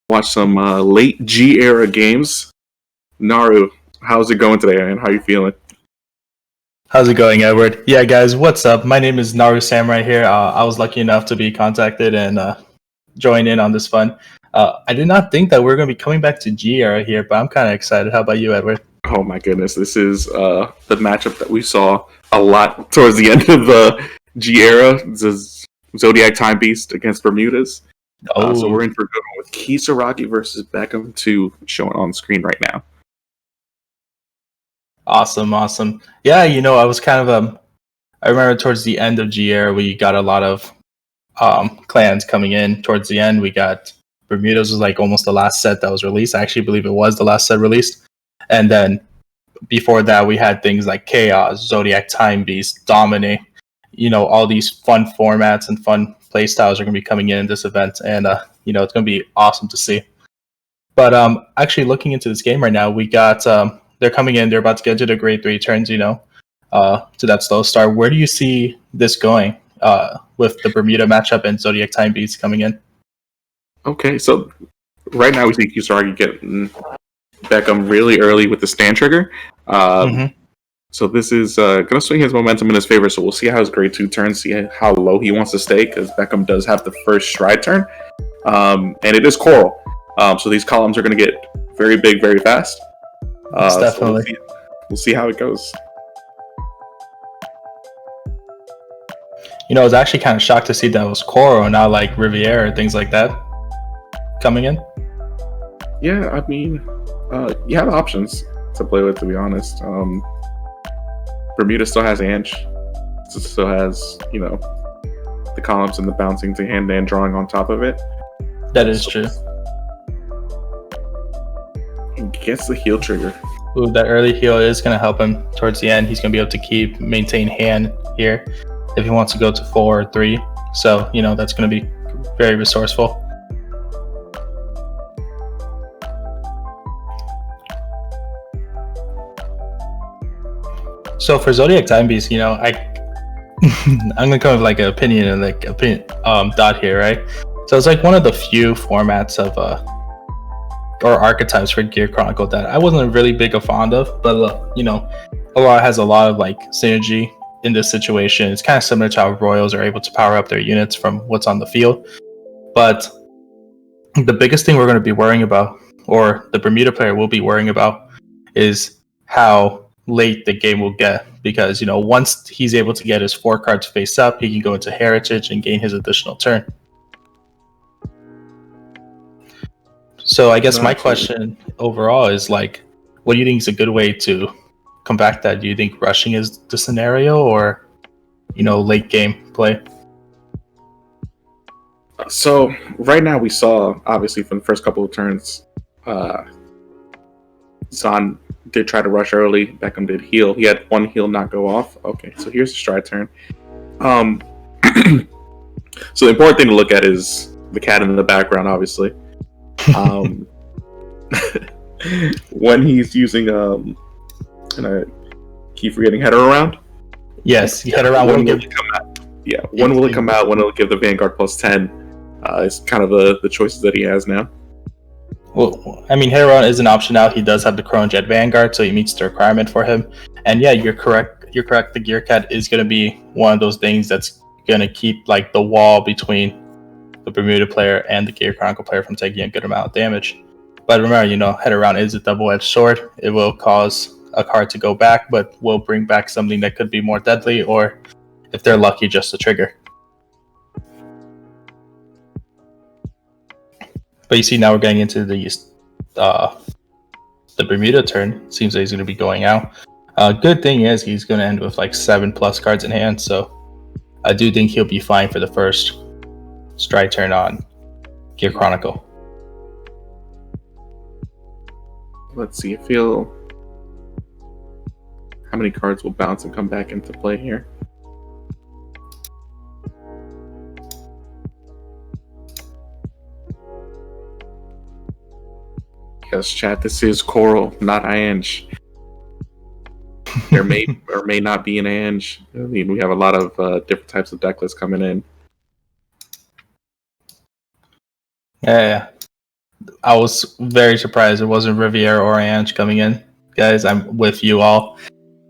Watch some late G era games. Naru, how's it going today, man? How you feeling? How's it going, Edward? Yeah, guys, what's up? My name is Naru Samurai here. I was lucky enough to be contacted and join in on this fun. I did not think that we are going to be coming back to G era here, but I'm kind of excited. How about you, Edward? Oh my goodness, this is the matchup that we saw a lot towards the end of the G era. This is Zodiac Time Beast against Bermudas. So we're in for a good one with Kisaragi versus Beckham 2 showing on screen right now. Awesome. Yeah, I was kind of I remember towards the end of G era, we got a lot of clans coming in. Towards the end, we got Bermudas was like almost the last set that was released. I actually believe it was the last set released. And then before that, we had things like Chaos, Zodiac Time Beast, Dominate. All these fun formats and fun play styles are going to be coming in this event. And, it's going to be awesome to see. But actually looking into this game right now, we got... they're coming in. They're about to get to the grade 3 turns, to that slow start. Where do you see this going with the Bermuda matchup and Zodiac Time Beast coming in? Okay, so right now we see Kisaragi getting Beckham really early with the stand trigger. So this is going to swing his momentum in his favor. So we'll see how his grade 2 turns, see how low he wants to stay, because Beckham does have the first stride turn. And it is Coral. So these columns are going to get very big, very fast. Definitely. So we'll see how it goes. I was actually kind of shocked to see that it was Coral and not like Riviera or things like that coming in. Yeah, I mean, you have options to play with, to be honest. Bermuda still has Ange. Still has, the columns and the bouncing to hand and drawing on top of it. That is true. Gets the heal trigger. Ooh, that early heal is going to help him towards the end. He's going to be able to maintain hand here if he wants to go to 4 or 3. So, that's going to be very resourceful. So for Zodiac Time Beast, I'm going to come with like an opinion and dot here, right? So it's like one of the few formats of or archetypes for Gear Chronicle that I wasn't really big a fond of, but Alara has a lot of like synergy in this situation. It's kind of similar to how Royals are able to power up their units from what's on the field. But the biggest thing we're going to be worrying about, or the Bermuda player will be worrying about, is how late the game will get, because once he's able to get his 4 cards face up, he can go into Heritage and gain his additional turn. So I guess my question overall is like, what do you think is a good way to combat that? Do you think rushing is the scenario, or late game play? So right now we saw, obviously, from the first couple of turns, Zan did try to rush early. Beckham did heal. He had 1 heal not go off. Okay, so here's the stride turn. So the important thing to look at is the cat in the background, obviously. When he's using and I keep forgetting header around. Yes, header around. When will it come out? Yeah, when will it come out? When it'll give the Vanguard +10? It's kind of the choices that he has now. Well, I mean, header around is an option now. He does have the Chronojet Vanguard, so he meets the requirement for him. And yeah, you're correct. The Gear Cat is going to be one of those things that's going to keep like the wall between the Bermuda player and the Gear Chronicle player from taking a good amount of damage. But remember, header around is a double-edged sword. It will cause a card to go back, but will bring back something that could be more deadly, or if they're lucky, just a trigger. But you see, now we're getting into the Bermuda turn. Seems like he's going to be going out. Good thing is he's going to end with like 7+ cards in hand, so I do think he'll be fine for the first stride turn on Gear Chronicle. Let's see. How many cards will bounce and come back into play here? Yes, chat. This is Coral, not Ange. There may or may not be an Ange. I mean, we have a lot of different types of deck lists coming in. Yeah. I was very surprised it wasn't Riviera or Ange coming in. Guys, I'm with you all.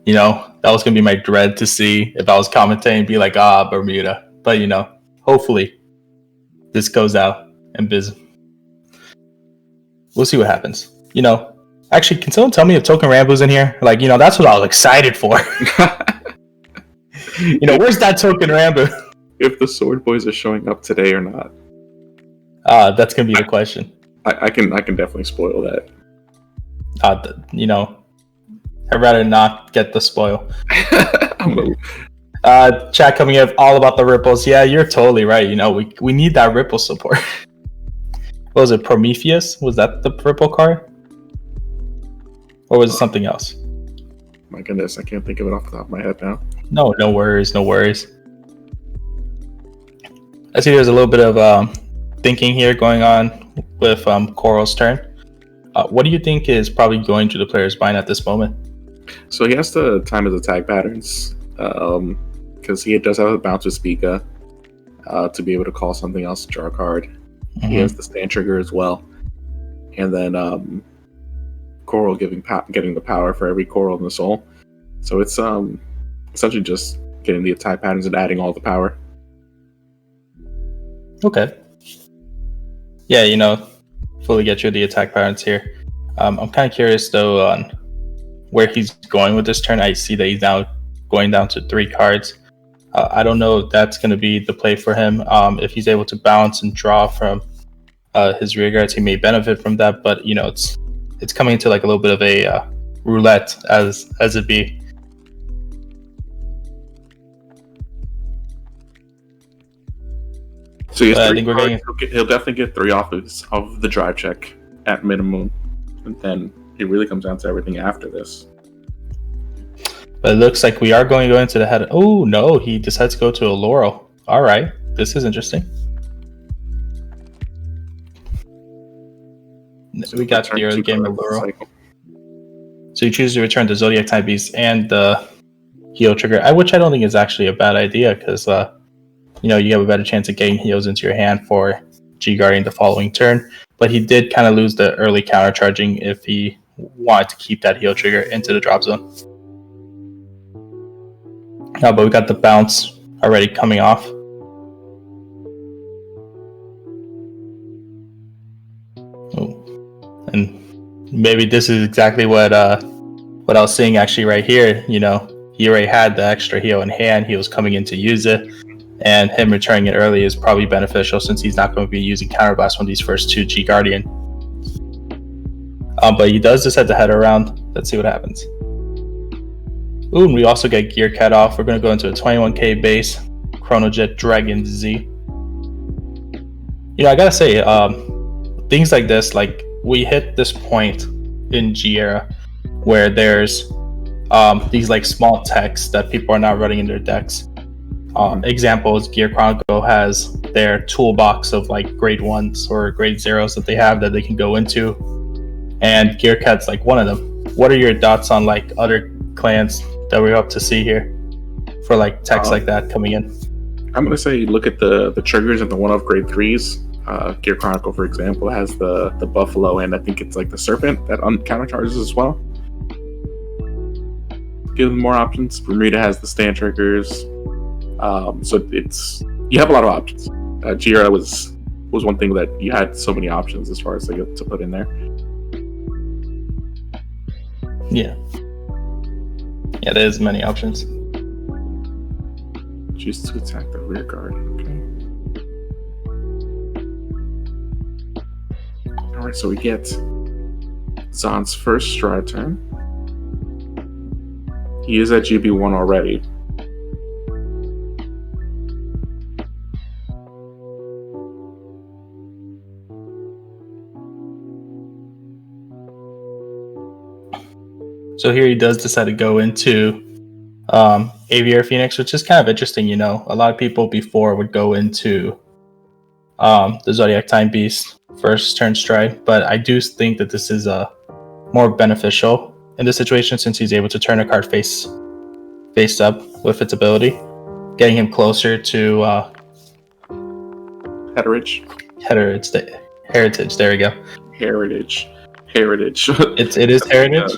That was going to be my dread to see if I was commentating, be like, Bermuda. But, hopefully this goes out and we'll see what happens. Actually, can someone tell me if Token Rambo's in here? That's what I was excited for. Where's that Token Rambo? If the Sword Boys are showing up today or not. That's going to be the question. I can definitely spoil that. I'd rather not get the spoil. Chat coming in all about the ripples. Yeah, you're totally right. We need that ripple support. What was it, Prometheus? Was that the ripple card? Or was it something else? My goodness, I can't think of it off the top of my head now. No worries. I see there's a little bit of thinking here going on with Coral's turn. What do you think is probably going through the player's mind at this moment? So he has to time his attack patterns, because he does have a bounce with Spica to be able to call something else to draw a card. Mm-hmm. He has the stand trigger as well. And then Coral getting the power for every Coral in the soul. So it's essentially just getting the attack patterns and adding all the power. Okay. Yeah, fully get you the attack patterns here. I'm kind of curious though on where he's going with this turn. I see that he's now going down to 3 cards. I don't know if that's going to be the play for him. If he's able to bounce and draw from his rear guards, he may benefit from that. But it's coming into like a little bit of a roulette as it be. So I think he'll definitely get 3 off of the drive check at minimum, and then it really comes down to everything after this. But it looks like we are going to go into the head. Oh no, he decides to go to a Laurel. All right, this is interesting. So we got the early game of Laurel. So you choose to return the Zodiac Time Beast and the heal trigger, which I don't think is actually a bad idea because you have a better chance of getting heals into your hand for G-Guarding the following turn. But he did kind of lose the early countercharging if he wanted to keep that heal trigger into the drop zone. But we got the bounce already coming off. Oh. And maybe this is exactly what I was seeing actually right here. He already had the extra heal in hand. He was coming in to use it. And him returning it early is probably beneficial since he's not going to be using Counterblast on these first 2 G-Guardian. But he does decide to head around. Let's see what happens. Ooh, and we also get Gear Cat off. We're going to go into a 21k base. Chronojet Dragon Z. I gotta say, things like this, like we hit this point in G era where there's these like small techs that people are not running in their decks. Examples, Gear Chronicle has their toolbox of like grade 1s or grade 0s that they have that they can go into, and Gear Cat's like one of them. What are your thoughts on like other clans that we're up to see here for like techs like that coming in? I'm gonna say look at the triggers and the one of grade 3s. Gear Chronicle, for example, has the Buffalo, and I think it's like the Serpent that countercharges as well. Give them more options. Bermuda has the stand triggers. So you have a lot of options. Jira was one thing that you had so many options as far as to put in there. Yeah, there's many options. Choose to attack the rear guard. Okay. All right, so we get Zan's first stride turn. He is at GB1 already. So here he does decide to go into Aviator Phoenix, which is kind of interesting. A lot of people before would go into the Zodiac Time Beast first turn stride, but I do think that this is more beneficial in this situation since he's able to turn a card face up with its ability, getting him closer to Headeridge. Heritage. There we go. Heritage. It is Heritage.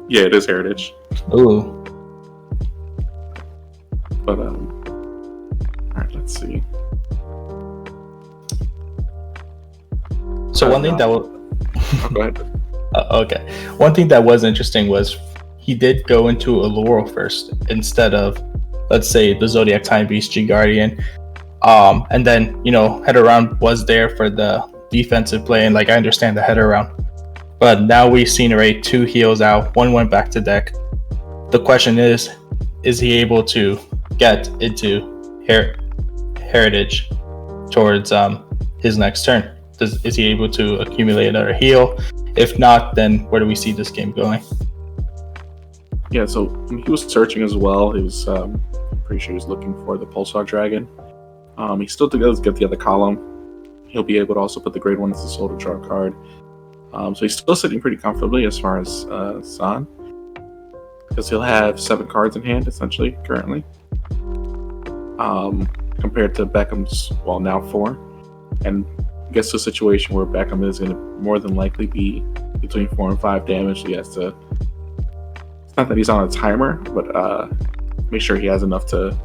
Yeah, it is Heritage. Ooh. But all right, let's see. So one thing that will. Go ahead. Okay. One thing that was interesting was he did go into Allure first instead of, let's say, the Zodiac Time Beast G Guardian. And then, head around was there for the defensive play, and like I understand the head around. But now we've seen already 2 heals out, 1 went back to deck. The question is he able to get into Heritage towards his next turn? Is he able to accumulate another heal? If not, then where do we see this game going? Yeah, so he was searching as well. He was pretty sure he was looking for the Pulsar Dragon. He still does get the other column. He'll be able to also put the grade 1 as a soul to draw card. So he's still sitting pretty comfortably as far as Zan, because he'll have 7 cards in hand essentially currently, compared to Beckham's now 4, and gets to a situation where Beckham is going to more than likely be between 4 and 5 damage. He has to. It's not that he's on a timer, but make sure he has enough to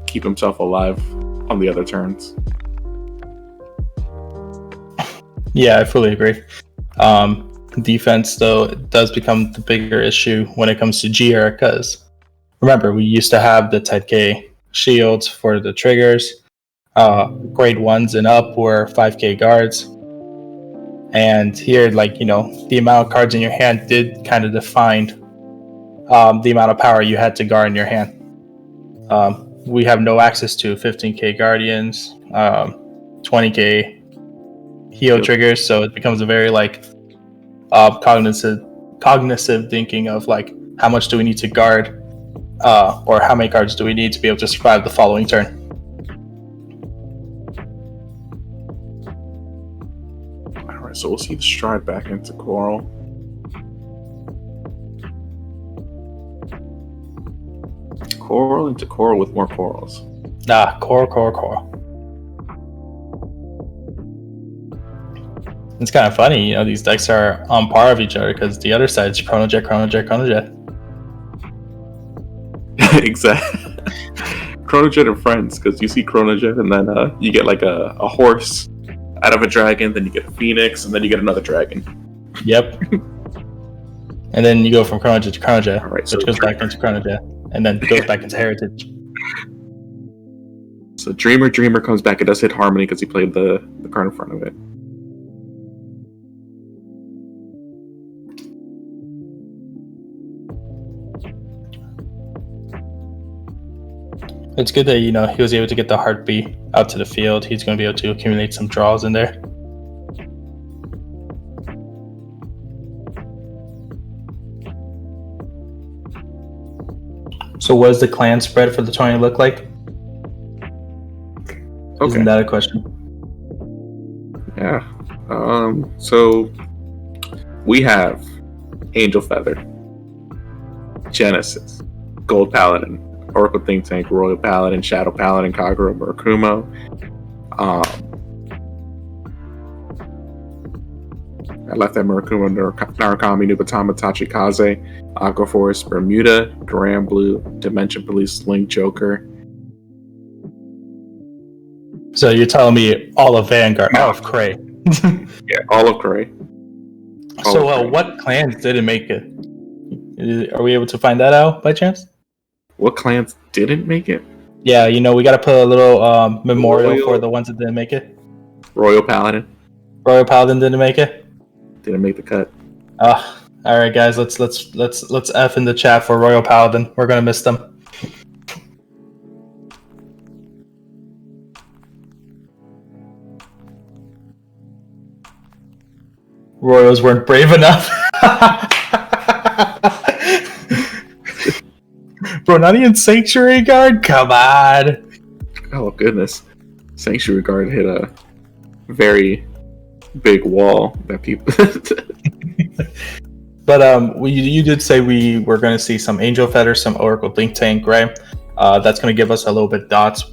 keep himself alive on the other turns. Yeah, I fully agree. Defense, though, does become the bigger issue when it comes to GR, because remember, we used to have the 10k shields for the triggers. Grade 1s and up were 5k guards. And here, the amount of cards in your hand did kind of define the amount of power you had to guard in your hand. We have no access to 15k guardians, 20k heal triggers, so it becomes a very cognitive thinking of how much do we need to guard, or how many cards do we need to be able to survive the following turn. Alright, so we'll see the Stride back into Coral. Coral into Coral with more corals. Coral. It's kind of funny, these decks are on par of each other because the other side's Chronojet. Exactly. Chronojet and friends, because you see Chronojet and then you get a horse out of a dragon, then you get a phoenix, and then you get another dragon. Yep. And then you go from Chronojet to Chronojet, right, which goes back into Chronojet, and then goes back into Heritage. So Dreamer comes back. It does hit Harmony because he played the card in front of it. It's good that, he was able to get the Heartbeat out to the field. He's going to be able to accumulate some draws in there. So what does the clan spread for the tournament look like? Okay. Isn't that a question? Yeah. So we have Angel Feather, Genesis, Gold Paladin, Oracle Think Tank, Royal Paladin, Shadow Paladin, Kagura, Murakumo. I left that Murakumo, Narukami, Nubatama, Tachikaze, Aqua Force, Bermuda, Grand Blue, Dimension Police, Link, Joker. So you're telling me all of Vanguard, all of Cray. Yeah, all of Cray. So what clans didn't make it? Are we able to find that out by chance? What clans didn't make it? Yeah, we got to put a little memorial for the ones that didn't make it. Royal Paladin didn't make it. Didn't make the cut. All right, guys. Let's F in the chat for Royal Paladin. We're gonna miss them. Royals weren't brave enough. Bro, not even Sanctuary Guard? Come on. Oh, goodness. Sanctuary Guard hit a very big wall that people... But you did say we were going to see some Angel Feather, some Oracle Think Tank, right? That's going to give us a little bit dots.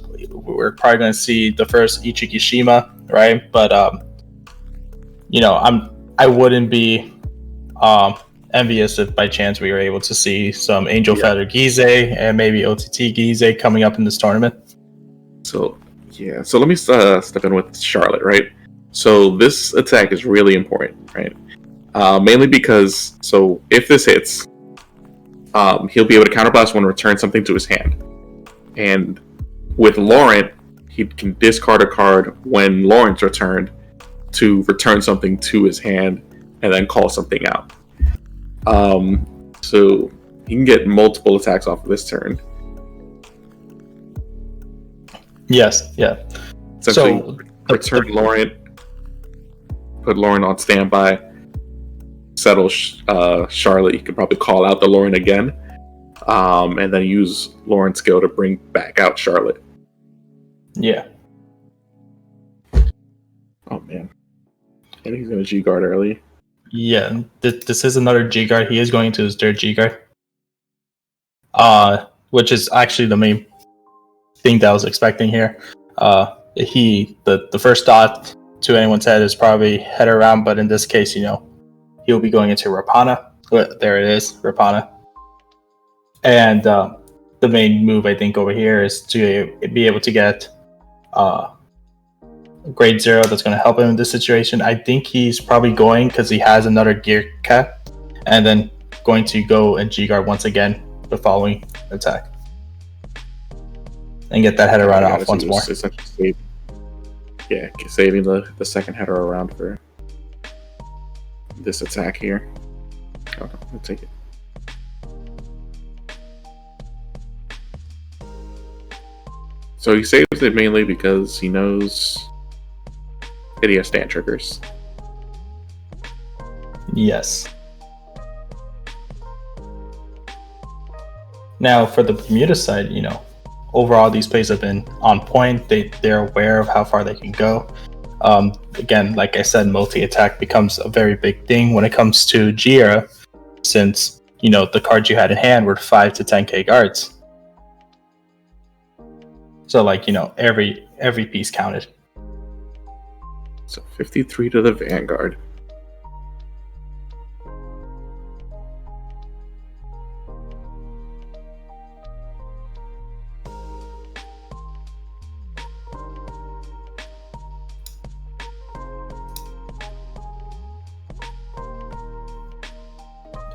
we're probably going to see the first Ichikishima, right? But I wouldn't be envious if by chance we were able to see some Angel Feather Gize and maybe OTT Gize coming up in this tournament. So let me step in with Charlotte, right? So this attack is really important, right? Mainly because, so if this hits, he'll be able to counterblast one and return something to his hand. And with Laurent, he can discard a card when Laurent's returned to return something to his hand and then call something out. So he can get multiple attacks off of this turn. Yes, yeah. Essentially, return Laurent, put Laurent on standby, settle Charlotte. You could probably call out the Laurent again, and then use Laurent's skill to bring back out Charlotte. Yeah. Oh man, and he's gonna G guard early. Yeah, this is another G guard. He is going to his third G guard, which is actually the main thing that I was expecting here. The first thought to anyone's head is probably head around, but in this case, he'll be going into Rapana. There it is, Rapana. And the main move I think over here is to be able to get grade 0 that's going to help him in this situation. I think he's probably going because he has another gear cat, and then going to go and G guard once again the following attack and get that header run off once more. Saving the second header around for this attack here. Oh, no, I'll take it. So he saves it mainly because he knows that he has stand triggers. Yes. Now for the Bermuda side, overall these plays have been on point. They're aware of how far they can go. Again, like I said, multi-attack becomes a very big thing when it comes to G-Era, since the cards you had in hand were 5 to 10k guards. So every piece counted. So 53 to the Vanguard.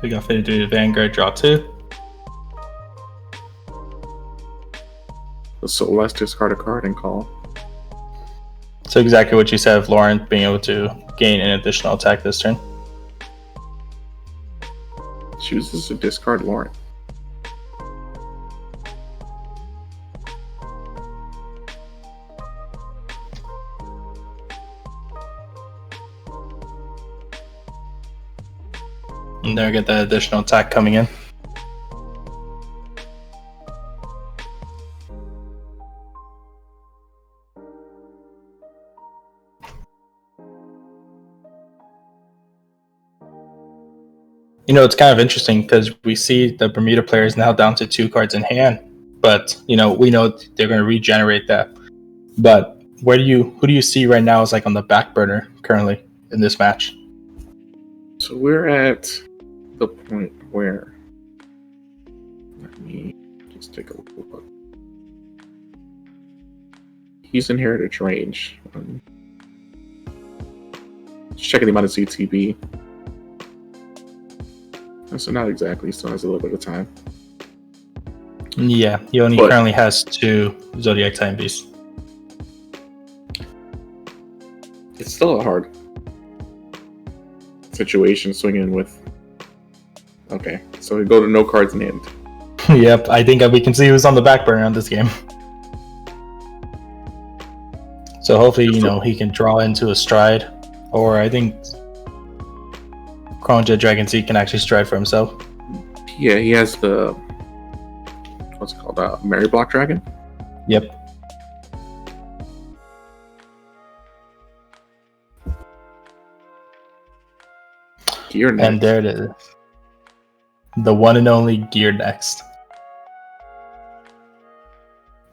We got 53 to Vanguard, draw 2. So let's discard a card and call. So exactly what you said of Laurent being able to gain an additional attack this turn. Chooses to discard Laurent. And there we get that additional attack coming in. It's kind of interesting because we see the Bermuda player is now down to 2 cards in hand, but we know they're going to regenerate that. But who do you see right now is on the back burner currently in this match? So we're at the point where, let me just take a look. He's in heritage range. Just checking the amount of ZTB. So not exactly, still has a little bit of time. Yeah, he only currently has 2 Zodiac Time Beasts. It's still a hard situation swinging with. Okay, so we go to no cards in hand. Yep, I think we can see who's on the back burner on this game. So hopefully, he can draw into a stride, or I think Chronojet Dragon Seed can actually stride for himself. Yeah, he has the what's it called? Mary Block Dragon. Yep. Gear next. And there it is. The one and only Gear next.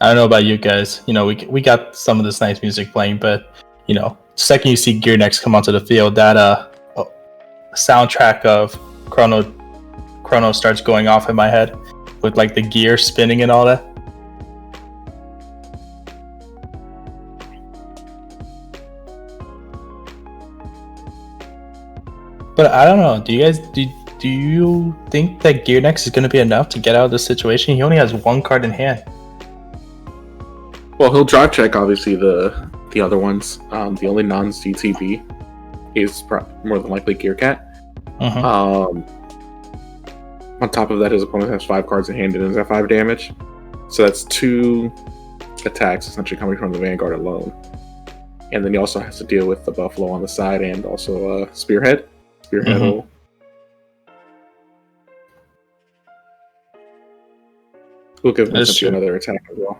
I don't know about you guys. We got some of this nice music playing, but second you see Gear Next come onto the field, that soundtrack of Chrono starts going off in my head with like the gear spinning and all that. But I don't know. Do you think that Gear Next is going to be enough to get out of this situation? He only has one card in hand. Well, he'll drive check obviously the other ones. The only non-ZTB is more than likely Gear Cat. On top of that, his opponent has 5 cards in hand and is at 5 damage. So that's 2 attacks essentially coming from the Vanguard alone. And then he also has to deal with the Buffalo on the side and also Spearhead. Spearhead will... We'll give him another attack as well.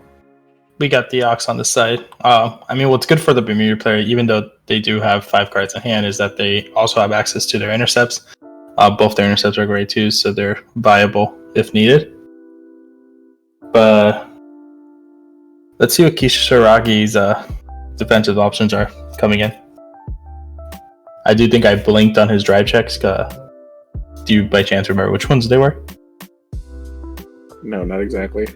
We got the Ox on the side. I mean, what's good for the Bermuda player, even though they do have 5 cards in hand, is that they also have access to their intercepts. Both their intercepts are grade 2s, so they're viable if needed. But let's see what Kisaragi's defensive options are coming in. I do think I blinked on his drive checks. Do you by chance remember which ones they were? No, not exactly.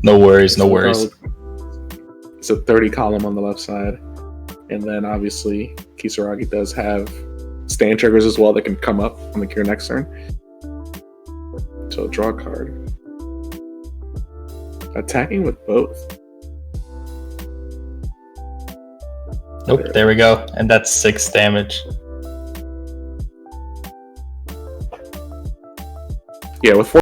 No worries. It's a 30 column on the left side. And then obviously Kisaragi does have stand triggers as well that can come up on the Gear next turn. So draw a card. Attacking with both. Nope, there we go. And that's 6 damage. Yeah, with 4